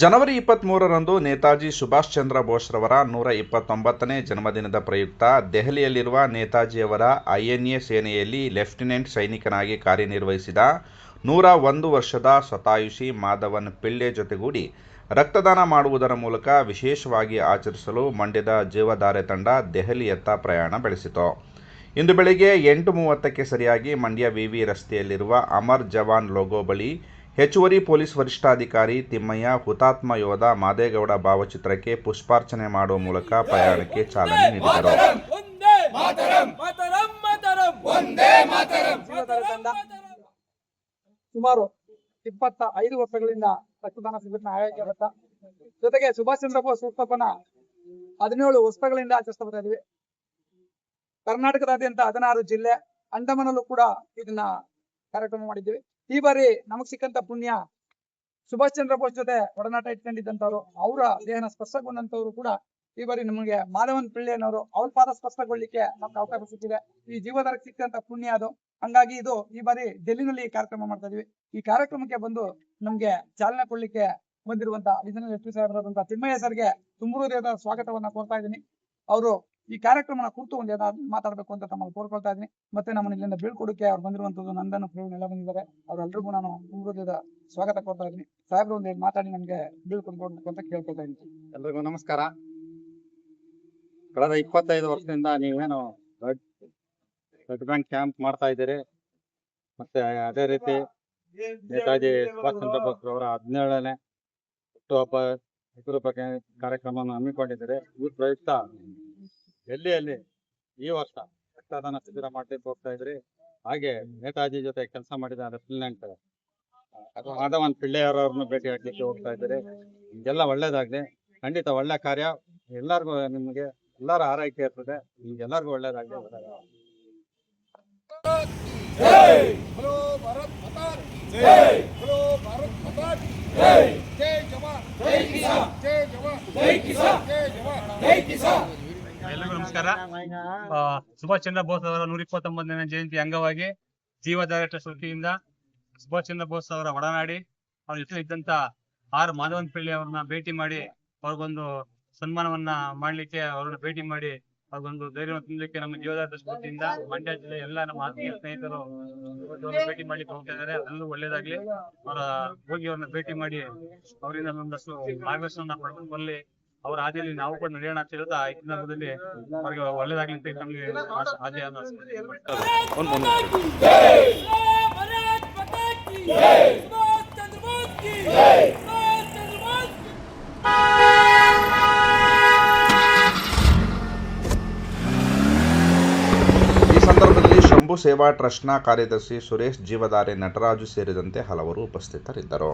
ಜನವರಿ 23ರಂದು ನೇತಾಜಿ ಸುಭಾಷ್ ಚಂದ್ರ ಬೋಸ್ರವರ 129ನೇ ಜನ್ಮದಿನದ ಪ್ರಯುಕ್ತ ದೆಹಲಿಯಲ್ಲಿರುವ ನೇತಾಜಿಯವರ ಐಎನ್ಎ ಸೇನೆಯಲ್ಲಿ ಲೆಫ್ಟಿನೆಂಟ್ ಸೈನಿಕನಾಗಿ ಕಾರ್ಯನಿರ್ವಹಿಸಿದ 101 ವರ್ಷದ ಶತಾಯುಷಿ ಮಾಧವನ್ ಪಿಳ್ಳೆ ಜೊತೆಗೂಡಿ ರಕ್ತದಾನ ಮಾಡುವುದರ ಮೂಲಕ ವಿಶೇಷವಾಗಿ ಆಚರಿಸಲು ಮಂಡ್ಯದ ಜೀವಧಾರೆ ತಂಡ ದೆಹಲಿಯತ್ತ ಪ್ರಯಾಣ ಬೆಳೆಸಿತು. ಇಂದು ಬೆಳಗ್ಗೆ 8:30ಕ್ಕೆ ಸರಿಯಾಗಿ ಮಂಡ್ಯ ವಿವಿ ರಸ್ತೆಯಲ್ಲಿರುವ ಅಮರ್ ಜವಾನ್ ಲೋಗೋ ಬಳಿ ಹೆಚ್ಚುವರಿ ಪೊಲೀಸ್ ವರಿಷ್ಠಾಧಿಕಾರಿ ತಿಮ್ಮಯ್ಯ ಹುತಾತ್ಮ ಯೋಧ ಮಾದೇಗೌಡ ಭಾವಚಿತ್ರಕ್ಕೆ ಪುಷ್ಪಾರ್ಚನೆ ಮಾಡುವ ಮೂಲಕ ಪ್ರಯಾಣಕ್ಕೆ ಚಾಲನೆ ನೀಡಿದರು. ಸುಮಾರು 25 ವರ್ಷಗಳಿಂದ ರಕ್ತದಾನ ಶಿಬಿರನ ಆಯೋಜಿಸುತ್ತಾ ಜೊತೆಗೆ ಸುಭಾಷ್ ಚಂದ್ರ ಬೋಸ್ ಹುಟ್ಟುಹಬ್ಬನ 17 ವರ್ಷಗಳಿಂದ ಆಚರಿಸ್ತಾ ಬರ್ತಾ ಇದೀವಿ. ಕರ್ನಾಟಕದಾದ್ಯಂತ 16 ಜಿಲ್ಲೆ ಅಂಡಮಾನಲ್ಲೂ ಕೂಡ ಇದನ್ನ ಕಾರ್ಯಕ್ರಮ ಮಾಡಿದ್ದೀವಿ. ಈ ಬಾರಿ ನಮಗ್ ಸಿಕ್ಕಂತ ಪುಣ್ಯ ಸುಭಾಷ್ ಚಂದ್ರ ಬೋಸ್ ಜೊತೆ ಒಡನಾಟ ಇಟ್ಕೊಂಡಿದ್ದಂತವ್ರು, ಅವರ ದೇಹನ ಸ್ಪರ್ಶಗೊಂಡಂತವ್ರು ಕೂಡ ಈ ಬಾರಿ ನಮಗೆ ಮಾಧವನ್ ಪಿಳ್ಳೆನವರು ಅವ್ರ ಪಾದ ಸ್ಪರ್ಶಗೊಳ್ಳಿಕ್ಕೆ ನಮ್ಗೆ ಅವಕಾಶ ಸಿಕ್ಕಿದೆ. ಈ ಜೀವಧಾರಕ್ಕೆ ಸಿಕ್ಕಂತ ಪುಣ್ಯ ಅದು. ಹಂಗಾಗಿ ಇದು ಈ ಬಾರಿ ಡೆಲ್ಲಿನಲ್ಲಿ ಕಾರ್ಯಕ್ರಮ ಮಾಡ್ತಾ ಇದೀವಿ. ಈ ಕಾರ್ಯಕ್ರಮಕ್ಕೆ ಬಂದು ನಮ್ಗೆ ಚಾಲನೆ ಕೊಡ್ಲಿಕ್ಕೆ ಬಂದಿರುವಂತ ಅಡಿಷನಲ್ ಎಸ್ ಪಿ ಸಾಹೇಬರಾದಂತ ತಿಮ್ಮಯ್ಯ ಸರ್ಗೆ ತುಂಬ ಹೃದಯದ ಸ್ವಾಗತವನ್ನ ಕೋರ್ತಾ ಇದ್ದೀನಿ. ಅವರು ಈ ಕಾರ್ಯಕ್ರಮನ ಕುರಿತು ಒಂದ್ ಮಾತಾಡ್ಬೇಕು ಅಂತ ತಮ್ಮಲ್ಲಿ ಕೋರ್ಕೊಳ್ತಾ ಇದ್ದೀನಿ. ಮತ್ತೆ ನಮ್ಮನ್ನ ಇಲ್ಲಿಂದ ಬೀಳ್ಕೊಡಕ್ಕೆ ಅವ್ರು ಬಂದಿರುವಂತದ್ದು ನಂದನ ಪ್ರವೀಣ್ ಎಲ್ಲ ಬಂದಿದ್ದಾರೆ. ಅವ್ರೆಲ್ರಿಗೂ ನಾನು ತುಂಬ ಹೃದಯದ ಸ್ವಾಗತ ಕೋರ್ತಾ ಇದ್ದೀನಿ. ಸಾಹೇಬ್ರು ಒಂದ್ ಮಾತಾಡಿ ನಮ್ಗೆ ಬೀಳ್ಕೊಡ್ಬೇಕು ಅಂತ ಕೇಳ್ಕೊಳ್ತಾ ಇದ್ದೀನಿ. ಎಲ್ರಿಗೂ ನಮಸ್ಕಾರ. ಕಳೆದ 25 ವರ್ಷದಿಂದ ನೀವೇನು ಬ್ಲಡ್ ಬ್ಯಾಂಕ್ ಕ್ಯಾಂಪ್ ಮಾಡ್ತಾ ಇದ್ದೀರಿ. ಮತ್ತೆ ಅದೇ ರೀತಿ ನೇತಾಜಿ ಸುಭಾಷ್ ಚಂದ್ರ ಬೋಸ್ ಅವರ 17ನೇ ಹುಟ್ಟುಹಬ್ಬ ಬಗ್ಗೆ ಕಾರ್ಯಕ್ರಮವನ್ನು ಹಮ್ಮಿಕೊಂಡಿದ್ದೀರಿ. ಈ ಪ್ರಯುಕ್ತ ಡೆಲ್ಲಿಯಲ್ಲಿ ಈ ವರ್ಷ ರಕ್ತದಾನ ಶಿಬಿರ ಮಾಡ್ಲಿಕ್ಕೆ ಹೋಗ್ತಾ ಇದ್ರಿ. ಹಾಗೆ ನೇತಾಜಿ ಜೊತೆ ಕೆಲಸ ಮಾಡಿದ ಲೆಫ್ಟಿನೆಂಟ್ ಮಾಧವನ್ ಪಿಳ್ಳೆಯವರವ್ರನ್ನ ಭೇಟಿ ಹಾಕ್ಲಿಕ್ಕೆ ಹೋಗ್ತಾ ಇದ್ದೀರಿ. ನಿಮ್ಗೆಲ್ಲ ಒಳ್ಳೇದಾಗ್ಲಿ. ಖಂಡಿತ ಒಳ್ಳೆ ಕಾರ್ಯ. ಎಲ್ಲರಿಗೂ ನಿಮ್ಗೆ ಎಲ್ಲರ ಆರೈಕೆ ಇರ್ತದೆ. ನಿಮ್ಗೆಲ್ಲರಿಗೂ ಒಳ್ಳೇದಾಗ್ಲಿ. ಎಲ್ಲರಿಗೂ ನಮಸ್ಕಾರ. ಸುಭಾಷ್ ಚಂದ್ರ ಬೋಸ್ ಅವರ 129ನೇ ಜಯಂತಿ ಅಂಗವಾಗಿ ಜೀವಧಾರೆ ಟ್ರಸ್ಟ್ ವತಿಯಿಂದ ಸುಭಾಷ್ ಚಂದ್ರ ಬೋಸ್ ಅವರ ಒಡನಾಡಿ ಅವ್ರ ಜೊತೆ ಇದ್ದಂತ ಮಾಧವನ್ ಪಿಳ್ಳೆ ಅವ್ರನ್ನ ಭೇಟಿ ಮಾಡಿ ಅವ್ರಿಗೊಂದು ಸನ್ಮಾನವನ್ನ ಮಾಡ್ಲಿಕ್ಕೆ ಅವ್ರನ್ನ ಭೇಟಿ ಮಾಡಿ ಅವ್ರಿಗೊಂದು ಧೈರ್ಯ ತುಂಬಲಿಕ್ಕೆ ನಮ್ಮ ಜೀವಧಾರೆ ಟ್ರಸ್ಟ್ ವತಿಯಿಂದ ಮಂಡ್ಯ ಜಿಲ್ಲೆ ಎಲ್ಲ ನಮ್ಮ ಆತ್ಮೀಯ ಸ್ನೇಹಿತರು ಭೇಟಿ ಮಾಡ್ಲಿಕ್ಕೆ ಹೋಗ್ತಾ ಇದ್ದಾರೆ. ಅದೆಲ್ಲೂ ಒಳ್ಳೇದಾಗ್ಲಿ. ಹೋಗಿ ಅವ್ರನ್ನ ಭೇಟಿ ಮಾಡಿ ಅವರಿಂದ ಒಂದಷ್ಟು ಮಾರ್ಗದರ್ಶನ ಪಡ್ಕೊಂಡು ಬರ್ಲಿ. ಅವ್ರ ಹಾದಿಯಲ್ಲಿ ನಾವು ಕೂಡ ನಡೆಯೋಣ ಅಂತ ಹೇಳ್ತಾ ಈ ಸಂದರ್ಭದಲ್ಲಿ ಅವ್ರಿಗೆ ಒಳ್ಳೇದಾಗ್ಲಿ ಅಂತ ನಮಗೆ ಆದ್ಯ ಈ ಸಂದರ್ಭದಲ್ಲಿ ಶಂಭು ಸೇವಾ ಟ್ರಸ್ಟ್ನ ಕಾರ್ಯದರ್ಶಿ ಸುರೇಶ್, ಜೀವಧಾರೆ ನಟರಾಜು ಸೇರಿದಂತೆ ಹಲವರು ಉಪಸ್ಥಿತರಿದ್ದರು.